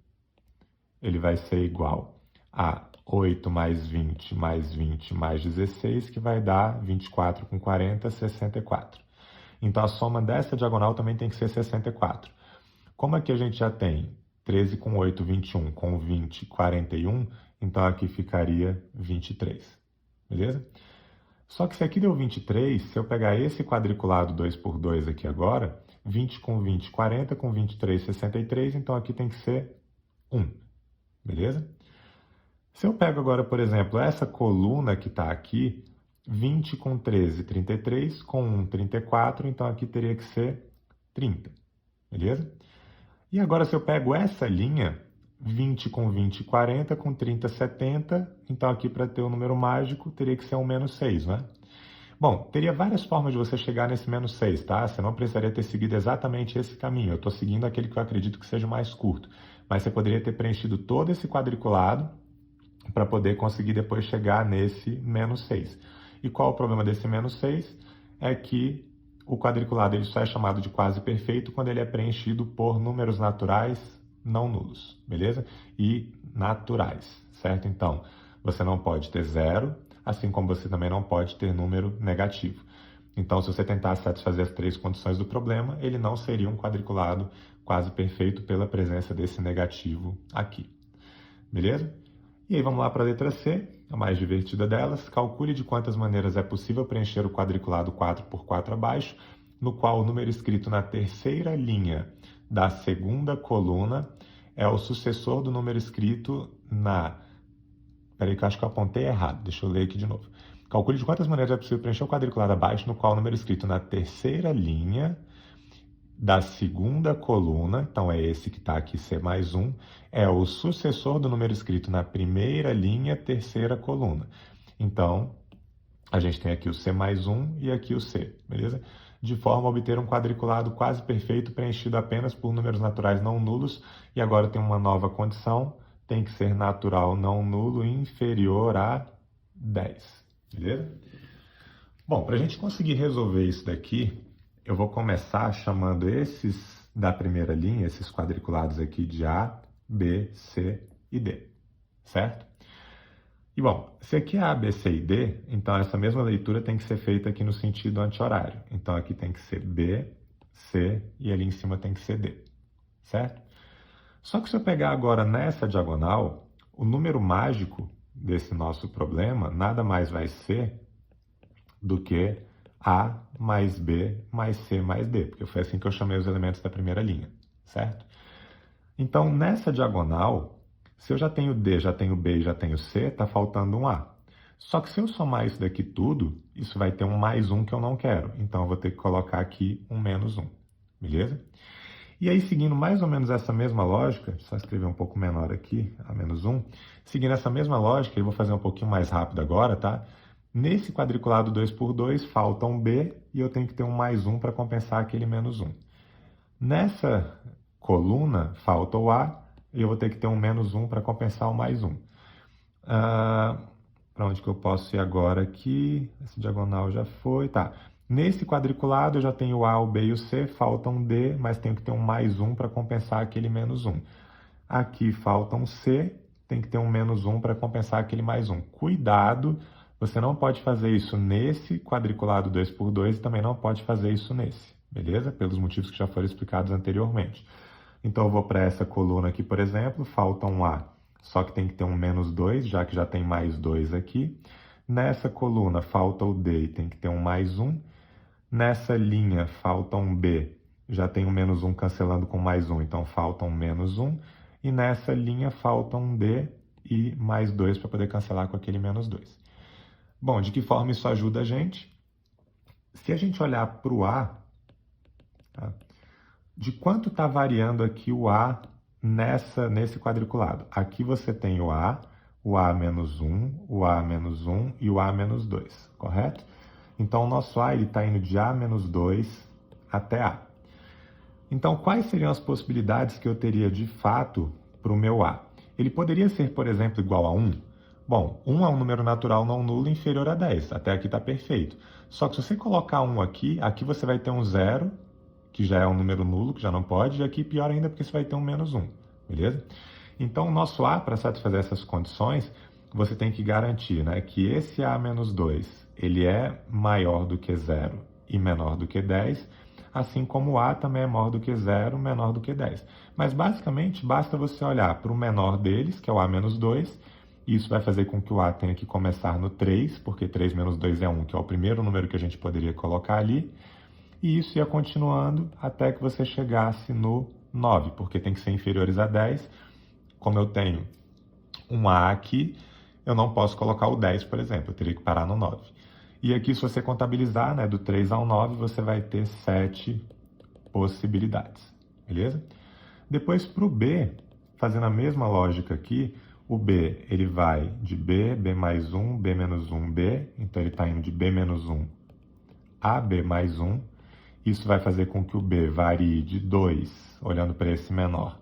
ele vai ser igual a 8 mais 20 mais 20 mais 16, que vai dar 24 com 40, 64. Então, a soma dessa diagonal também tem que ser 64. Como aqui a gente já tem 13 com 8, 21, com 20, 41, então aqui ficaria 23, beleza? Só que se aqui deu 23, se eu pegar esse quadriculado 2 por 2 aqui agora, 20 com 20, 40, com 23, 63, então aqui tem que ser 1, beleza? Se eu pego agora, por exemplo, essa coluna que está aqui, 20 com 13, 33, com 1, 34, então aqui teria que ser 30, beleza? E agora se eu pego essa linha, 20 com 20, 40, com 30, 70, então aqui para ter o número mágico teria que ser um menos 6, né? Bom, teria várias formas de você chegar nesse menos 6, tá? Você não precisaria ter seguido exatamente esse caminho. Eu estou seguindo aquele que eu acredito que seja o mais curto. Mas você poderia ter preenchido todo esse quadriculado para poder conseguir depois chegar nesse menos 6. E qual o problema desse menos 6? É que o quadriculado ele só é chamado de quase perfeito quando ele é preenchido por números naturais não nulos, beleza? E naturais, certo? Então, você não pode ter zero, assim como você também não pode ter número negativo. Então, se você tentar satisfazer as três condições do problema, ele não seria um quadriculado quase perfeito pela presença desse negativo aqui. Beleza? E aí vamos lá para a letra C, a mais divertida delas. Calcule de quantas maneiras é possível preencher o quadriculado 4 por 4 abaixo, no qual o número escrito na terceira linha da segunda coluna é o sucessor do número escrito na... Peraí que eu acho que eu apontei errado, deixa eu ler aqui de novo. Calcule de quantas maneiras é possível preencher o quadriculado abaixo, no qual o número escrito na terceira linha da segunda coluna, então é esse que está aqui, C mais 1, é o sucessor do número escrito na primeira linha, terceira coluna. Então, a gente tem aqui o C mais 1 e aqui o C, beleza? De forma a obter um quadriculado quase perfeito preenchido apenas por números naturais não nulos. E agora tem uma nova condição, tem que ser natural não nulo inferior a 10, beleza? Bom, para a gente conseguir resolver isso daqui, eu vou começar chamando esses da primeira linha, esses quadriculados aqui de A, B, C e D, certo? E bom, se aqui é A, B, C e D, então essa mesma leitura tem que ser feita aqui no sentido anti-horário. Então aqui tem que ser B, C e ali em cima tem que ser D, certo? Só que se eu pegar agora nessa diagonal, o número mágico desse nosso problema nada mais vai ser do que A mais B mais C mais D, porque foi assim que eu chamei os elementos da primeira linha, certo? Então, nessa diagonal, se eu já tenho D, já tenho B e já tenho C, está faltando um A. Só que se eu somar isso daqui tudo, isso vai ter um mais um que eu não quero. Então, eu vou ter que colocar aqui um menos um, beleza? E aí, seguindo mais ou menos essa mesma lógica, só escrever um pouco menor aqui, a menos um, seguindo essa mesma lógica, eu vou fazer um pouquinho mais rápido agora, tá? Nesse quadriculado 2 por 2, falta um B e eu tenho que ter um mais um para compensar aquele menos um. Nessa coluna, falta o A e eu vou ter que ter um menos um para compensar o mais um. Para onde que eu posso ir agora aqui? Esse diagonal já foi, tá. Nesse quadriculado eu já tenho o A, o B e o C, falta um D, mas tenho que ter um mais um para compensar aquele menos um. Aqui falta um C, tem que ter um menos um para compensar aquele mais um. Cuidado! Você não pode fazer isso nesse quadriculado 2 por 2 e também não pode fazer isso nesse, beleza? Pelos motivos que já foram explicados anteriormente. Então eu vou para essa coluna aqui, por exemplo, falta um A, só que tem que ter um menos 2, já que já tem mais 2 aqui. Nessa coluna falta o D e tem que ter um mais 1. Nessa linha falta um B, já tem um menos 1 cancelando com mais 1, então falta um menos 1. E nessa linha falta um D e mais 2 para poder cancelar com aquele menos 2. Bom, de que forma isso ajuda a gente? Se a gente olhar para o A, tá? De quanto está variando aqui o A nesse quadriculado? Aqui você tem o A menos 1, o A menos 1 e o A menos 2, correto? Então, o nosso A está indo de A menos 2 até A. Então, quais seriam as possibilidades que eu teria de fato para o meu A? Ele poderia ser, por exemplo, igual a 1? Bom, 1 é um número natural não nulo inferior a 10. Até aqui está perfeito. Só que se você colocar 1 aqui, aqui você vai ter um 0, que já é um número nulo, que já não pode, e aqui pior ainda, porque você vai ter um menos 1, beleza? Então, o nosso A, para satisfazer essas condições, você tem que garantir, né, que esse A menos 2, ele é maior do que 0 e menor do que 10, assim como o A também é maior do que 0, menor do que 10. Mas, basicamente, basta você olhar para o menor deles, que é o A menos 2, e isso vai fazer com que o A tenha que começar no 3, porque 3 menos 2 é 1, que é o primeiro número que a gente poderia colocar ali, e isso ia continuando até que você chegasse no 9, porque tem que ser inferiores a 10. Como eu tenho um A aqui, eu não posso colocar o 10, por exemplo, eu teria que parar no 9. E aqui, se você contabilizar, né, do 3 ao 9, você vai ter 7 possibilidades, beleza? Depois, para o B, fazendo a mesma lógica aqui, o B ele vai de B, B mais 1, B menos 1, B. Então, ele está indo de B menos 1 a B mais 1. Isso vai fazer com que o B varie de 2, olhando para esse menor,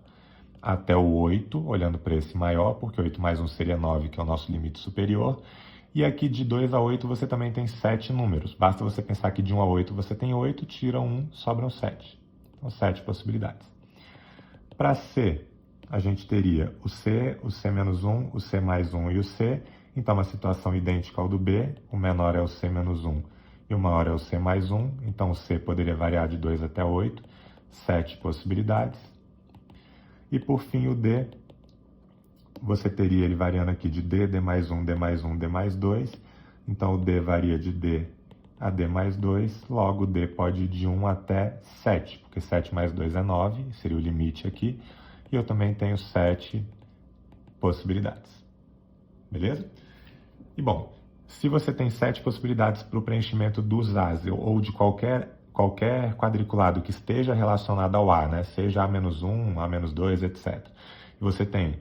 até o 8, olhando para esse maior, porque 8 mais 1 seria 9, que é o nosso limite superior. E aqui de 2 a 8 você também tem 7 números. Basta você pensar que de 1 a 8 você tem 8, tira 1, sobram 7. Então, 7 possibilidades. Para C, a gente teria o C menos 1, o C mais 1 e o C. Então, uma situação idêntica ao do B. O menor é o C menos 1 e o maior é o C mais 1. Então, o C poderia variar de 2 até 8. 7 possibilidades. E, por fim, o D, você teria ele variando aqui de D, D mais 1, D mais 1, D mais 2. Então, o D varia de D a D mais 2. Logo, o D pode ir de 1 até 7, porque 7 mais 2 é 9, seria o limite aqui. E eu também tenho 7 possibilidades. Beleza? E, bom, se você tem 7 possibilidades para o preenchimento dos As ou de qualquer quadriculado que esteja relacionado ao A, né? Seja A-1, A-2, etc. E você tem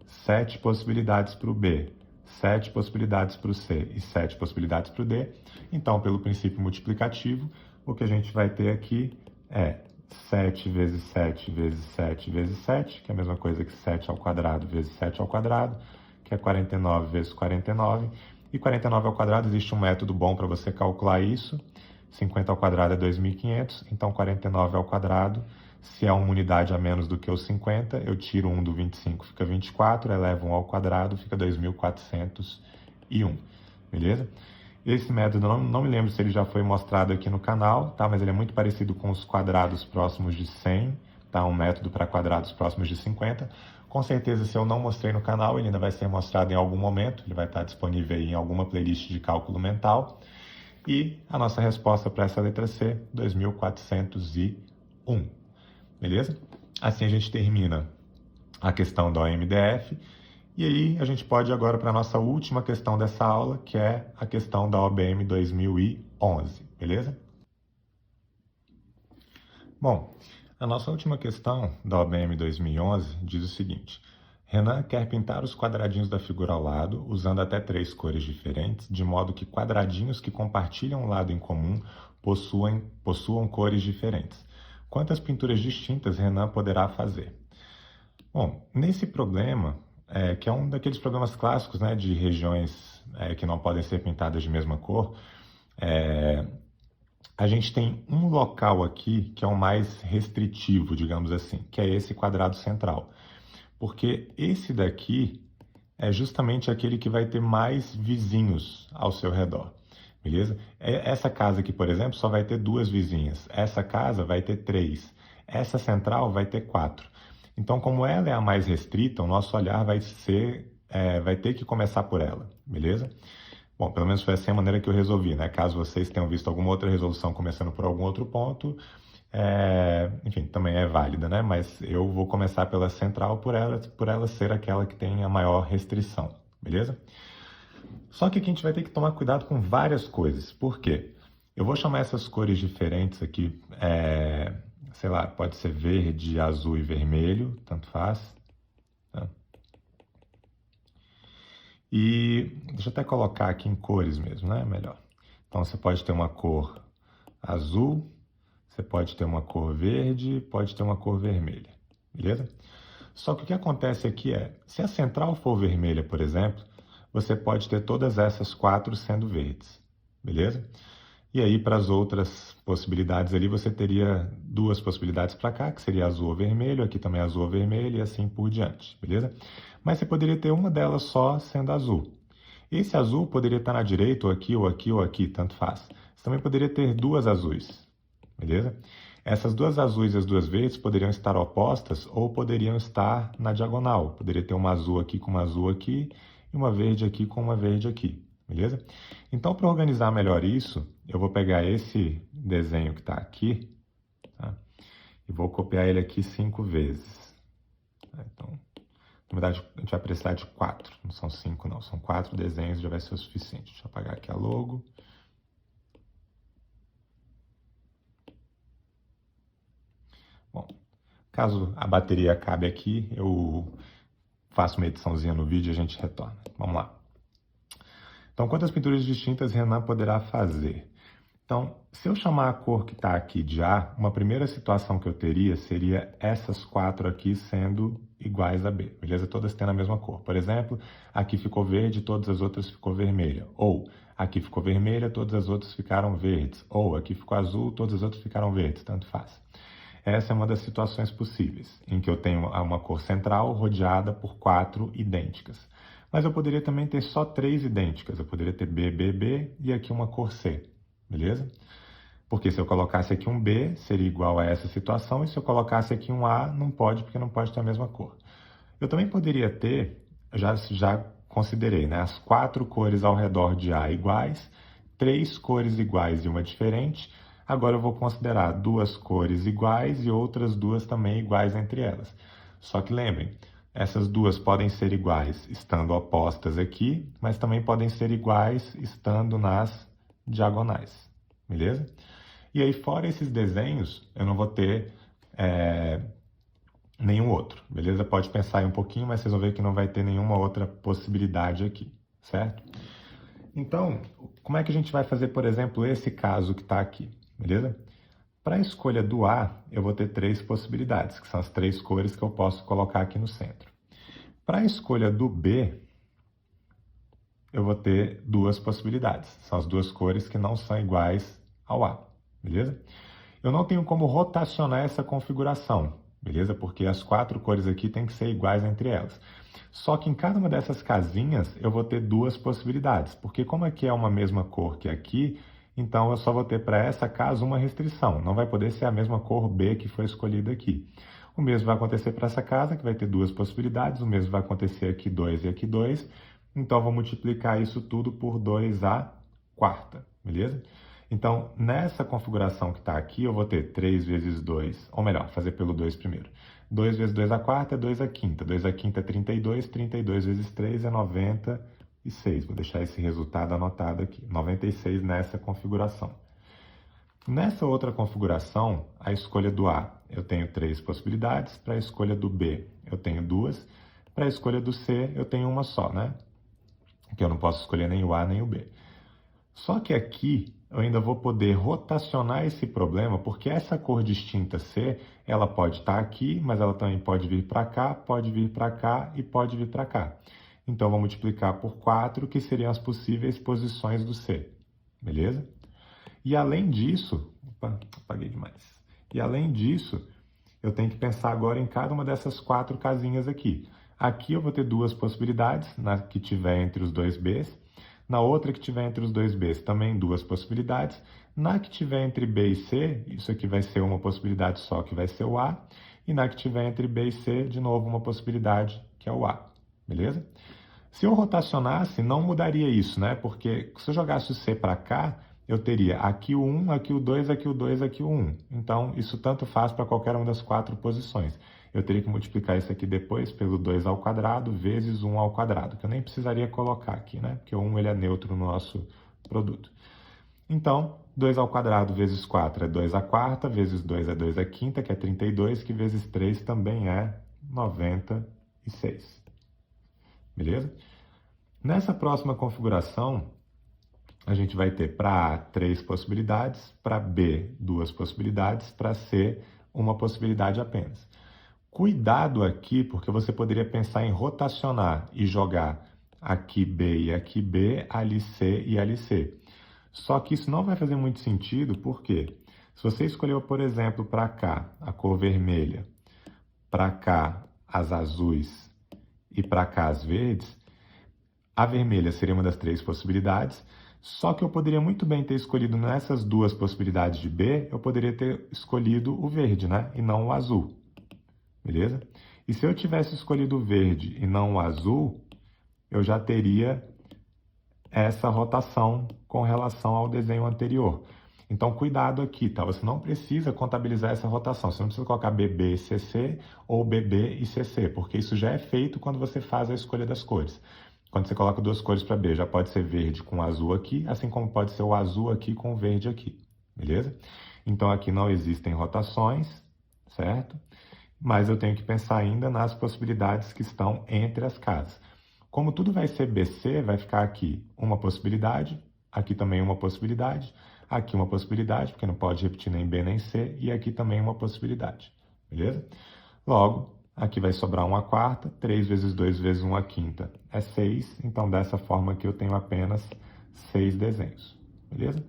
7 possibilidades para o B, 7 possibilidades para o C e 7 possibilidades para o D. Então, pelo princípio multiplicativo, o que a gente vai ter aqui é 7 vezes 7 vezes 7 vezes 7, que é a mesma coisa que 7 ao quadrado vezes 7 ao quadrado, que é 49 vezes 49. E 49 ao quadrado, existe um método bom para você calcular isso. 50 ao quadrado é 2.500, então 49 ao quadrado, se é uma unidade a menos do que o 50, eu tiro 1 do 25, fica 24, elevo 1 ao quadrado, fica 2.401, beleza? Esse método, não me lembro se ele já foi mostrado aqui no canal, tá? Mas ele é muito parecido com os quadrados próximos de 100, tá? Um método para quadrados próximos de 50. Com certeza, se eu não mostrei no canal, ele ainda vai ser mostrado em algum momento, ele vai estar disponível aí em alguma playlist de cálculo mental. E a nossa resposta para essa letra C, 2.401, beleza? Assim a gente termina a questão da OMDF. E aí a gente pode ir agora para a nossa última questão dessa aula, que é a questão da OBM 2011, beleza? Bom, a nossa última questão da OBM 2011 diz o seguinte: Renan quer pintar os quadradinhos da figura ao lado, usando até 3 cores diferentes, de modo que quadradinhos que compartilham um lado em comum possuam cores diferentes. Quantas pinturas distintas Renan poderá fazer? Bom, nesse problema, que é um daqueles problemas clássicos, né, de regiões que não podem ser pintadas de mesma cor, a gente tem um local aqui que é o mais restritivo, digamos assim, que é esse quadrado central. Porque esse daqui é justamente aquele que vai ter mais vizinhos ao seu redor, beleza? Essa casa aqui, por exemplo, só vai ter 2 vizinhas. Essa casa vai ter 3. Essa central vai ter 4. Então, como ela é a mais restrita, o nosso olhar vai ter que começar por ela, beleza? Bom, pelo menos foi assim a maneira que eu resolvi, né? Caso vocês tenham visto alguma outra resolução começando por algum outro ponto, enfim, também é válida, né? Mas eu vou começar pela central por ela ser aquela que tem a maior restrição, beleza? Só que aqui a gente vai ter que tomar cuidado com várias coisas. Por quê? Eu vou chamar essas cores diferentes aqui, sei lá, pode ser verde, azul e vermelho, tanto faz. Tá? E deixa eu até colocar aqui em cores mesmo, né? Melhor. Então você pode ter uma cor azul, você pode ter uma cor verde, pode ter uma cor vermelha, beleza? Só que o que acontece aqui se a central for vermelha, por exemplo, você pode ter todas essas 4 sendo verdes, beleza? E aí, para as outras possibilidades ali, você teria 2 possibilidades para cá, que seria azul ou vermelho, aqui também azul ou vermelho, e assim por diante, beleza? Mas você poderia ter uma delas só sendo azul. Esse azul poderia estar na direita, ou aqui, ou aqui, ou aqui, tanto faz. Você também poderia ter 2 azuis, beleza? Essas 2 azuis e as 2 verdes poderiam estar opostas ou poderiam estar na diagonal. Poderia ter uma azul aqui com uma azul aqui e uma verde aqui com uma verde aqui, beleza? Então, para organizar melhor isso, eu vou pegar esse desenho que está aqui, tá? E vou copiar ele aqui 5 vezes. Então, Na verdade, a gente vai precisar de 4, não são 5 não, são 4 desenhos, já vai ser o suficiente. Deixa eu apagar aqui a logo. Bom, caso a bateria acabe aqui, eu faço uma ediçãozinha no vídeo e a gente retorna. Vamos lá. Então, quantas pinturas distintas Renan poderá fazer? Então, se eu chamar a cor que está aqui de A, uma primeira situação que eu teria seria essas 4 aqui sendo iguais a B, beleza? Todas tendo a mesma cor. Por exemplo, aqui ficou verde, todas as outras ficou vermelha. Ou, aqui ficou vermelha, todas as outras ficaram verdes. Ou, aqui ficou azul, todas as outras ficaram verdes. Tanto faz. Essa é uma das situações possíveis, em que eu tenho uma cor central rodeada por 4 idênticas. Mas eu poderia também ter só 3 idênticas. Eu poderia ter B, B, B e aqui uma cor C, beleza? Porque se eu colocasse aqui um B, seria igual a essa situação, e se eu colocasse aqui um A, não pode, porque não pode ter a mesma cor. Eu também poderia ter, já considerei, né, as 4 cores ao redor de A iguais, 3 cores iguais e uma diferente. Agora eu vou considerar 2 cores iguais e outras 2 também iguais entre elas. Só que lembrem, essas 2 podem ser iguais estando opostas aqui, mas também podem ser iguais estando nas diagonais, beleza? E aí, fora esses desenhos, eu não vou ter nenhum outro, beleza? Pode pensar aí um pouquinho, mas vocês vão ver que não vai ter nenhuma outra possibilidade aqui, certo? Então, como é que a gente vai fazer, por exemplo, esse caso que está aqui, beleza? Para a escolha do A, eu vou ter 3 possibilidades, que são as 3 cores que eu posso colocar aqui no centro. Para a escolha do B, eu vou ter 2 possibilidades. São as 2 cores que não são iguais ao A, beleza? Eu não tenho como rotacionar essa configuração, beleza? Porque as 4 cores aqui têm que ser iguais entre elas. Só que em cada uma dessas casinhas eu vou ter 2 possibilidades, porque como aqui é uma mesma cor que aqui, então eu só vou ter para essa casa uma restrição. Não vai poder ser a mesma cor B que foi escolhida aqui. O mesmo vai acontecer para essa casa, que vai ter 2 possibilidades. O mesmo vai acontecer aqui 2 e aqui 2. Então eu vou multiplicar isso tudo por 2 à quarta, beleza? Então, nessa configuração que está aqui, eu vou ter 3 vezes 2, ou melhor, fazer pelo 2 primeiro. 2 vezes 2 à quarta é 2 à quinta. 2 à quinta é 32, 32 vezes 3 é 96. Vou deixar esse resultado anotado aqui. 96 nessa configuração. Nessa outra configuração, a escolha do A, eu tenho 3 possibilidades. Para a escolha do B, eu tenho 2. Para a escolha do C, eu tenho uma só, né? Que eu não posso escolher nem o A nem o B. Só que aqui eu ainda vou poder rotacionar esse problema, porque essa cor distinta C, ela pode estar aqui, mas ela também pode vir para cá, pode vir para cá e pode vir para cá. Então, eu vou multiplicar por 4, que seriam as possíveis posições do C, beleza? E além disso, opa, apaguei demais. E além disso, eu tenho que pensar agora em cada uma dessas 4 casinhas aqui. Aqui eu vou ter 2 possibilidades, na que tiver entre os 2 Bs. Na outra que tiver entre os 2 Bs, também 2 possibilidades. Na que tiver entre B e C, isso aqui vai ser uma possibilidade só, que vai ser o A. E na que tiver entre B e C, de novo, uma possibilidade, que é o A. Beleza? Se eu rotacionasse, não mudaria isso, né? Porque se eu jogasse o C para cá, eu teria aqui o 1, aqui o 2, aqui o 2, aqui o 1. Então, isso tanto faz para qualquer uma das 4 posições. Eu teria que multiplicar isso aqui depois pelo 2 ao quadrado vezes 1 ao quadrado, que eu nem precisaria colocar aqui, né? Porque o 1 ele é neutro no nosso produto. Então, 2 ao quadrado vezes 4 é 2 à quarta, vezes 2 é 2 à quinta, que é 32, que vezes 3 também é 96. Beleza? Nessa próxima configuração, a gente vai ter para A 3 possibilidades, para B 2 possibilidades, para C uma possibilidade apenas. Cuidado aqui, porque você poderia pensar em rotacionar e jogar aqui B e aqui B, ali C e ali C. Só que isso não vai fazer muito sentido, porque se você escolheu, por exemplo, para cá a cor vermelha, para cá as azuis e para cá as verdes, a vermelha seria uma das 3 possibilidades, só que eu poderia muito bem ter escolhido nessas 2 possibilidades de B, eu poderia ter escolhido o verde, né? E não o azul. Beleza? E se eu tivesse escolhido o verde e não o azul, eu já teria essa rotação com relação ao desenho anterior. Então, cuidado aqui, tá? Você não precisa contabilizar essa rotação. Você não precisa colocar BB e CC ou BB e CC, porque isso já é feito quando você faz a escolha das cores. Quando você coloca duas cores para B, já pode ser verde com azul aqui, assim como pode ser o azul aqui com o verde aqui, beleza? Então, aqui não existem rotações, certo? Mas eu tenho que pensar ainda nas possibilidades que estão entre as casas. Como tudo vai ser BC, vai ficar aqui uma possibilidade, aqui também uma possibilidade, aqui uma possibilidade, porque não pode repetir nem B nem C, e aqui também uma possibilidade, beleza? Logo, aqui vai sobrar 1/4, 3 vezes 2 vezes 1/5 é 6, então dessa forma aqui eu tenho apenas 6 desenhos, beleza?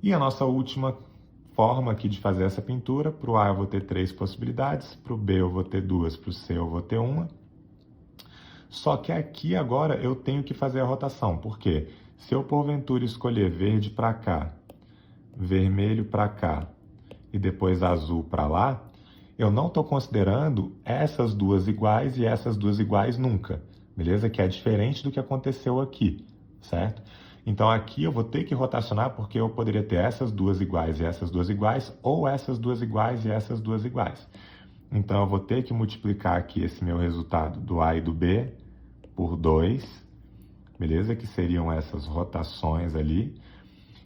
E a nossa última forma aqui de fazer essa pintura, para o A eu vou ter 3 possibilidades, para o B eu vou ter 2, para o C eu vou ter 1. Só que aqui agora eu tenho que fazer a rotação, porque se eu porventura escolher verde para cá, vermelho para cá e depois azul para lá, eu não estou considerando essas duas iguais e essas duas iguais nunca, beleza? Que é diferente do que aconteceu aqui, certo? Então aqui eu vou ter que rotacionar porque eu poderia ter essas duas iguais e essas duas iguais, ou essas duas iguais e essas duas iguais. Então eu vou ter que multiplicar aqui esse meu resultado do A e do B por 2, beleza? Que seriam essas rotações ali.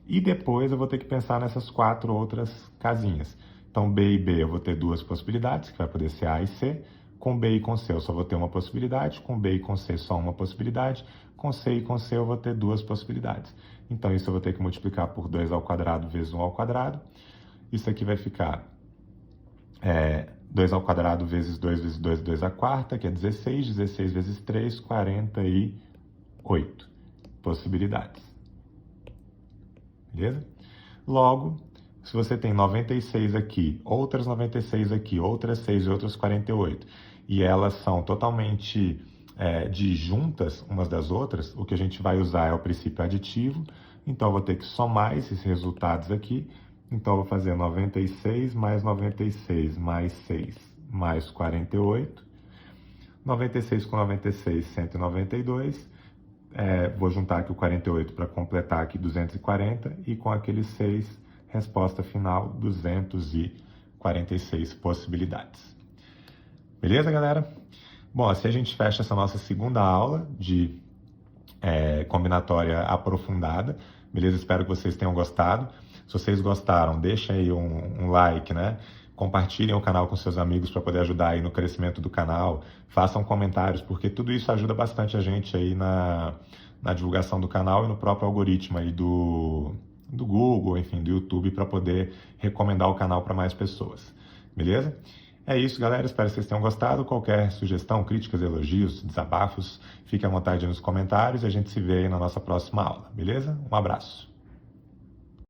E depois eu vou ter que pensar nessas 4 outras casinhas. Então, B e B eu vou ter 2 possibilidades, que vai poder ser A e C. Com B e com C eu só vou ter uma possibilidade. Com B e com C só uma possibilidade. Com C e com C eu vou ter 2 possibilidades. Então, isso eu vou ter que multiplicar por 2² vezes 1². Isso aqui vai ficar 2² vezes 2 vezes 2, 2², que é 16. 16 vezes 3, 48 possibilidades. Beleza? Logo, se você tem 96 aqui, outras 96 aqui, outras 6 e outras 48, e elas são totalmente disjuntas umas das outras, o que a gente vai usar é o princípio aditivo. Então, eu vou ter que somar esses resultados aqui. Então, eu vou fazer 96 mais 96 mais 6 mais 48. 96 com 96, 192. Vou juntar aqui o 48 para completar aqui 240 e com aqueles 6, resposta final 246 possibilidades. Beleza, galera? Bom, assim a gente fecha essa nossa segunda aula de combinatória aprofundada. Beleza? Espero que vocês tenham gostado. Se vocês gostaram, deixem aí um like, né? Compartilhem o canal com seus amigos para poder ajudar aí no crescimento do canal. Façam comentários, porque tudo isso ajuda bastante a gente aí na divulgação do canal e no próprio algoritmo aí do Google, enfim, do YouTube, para poder recomendar o canal para mais pessoas. Beleza? É isso, galera. Espero que vocês tenham gostado. Qualquer sugestão, críticas, elogios, desabafos, fique à vontade nos comentários e a gente se vê aí na nossa próxima aula. Beleza? Um abraço.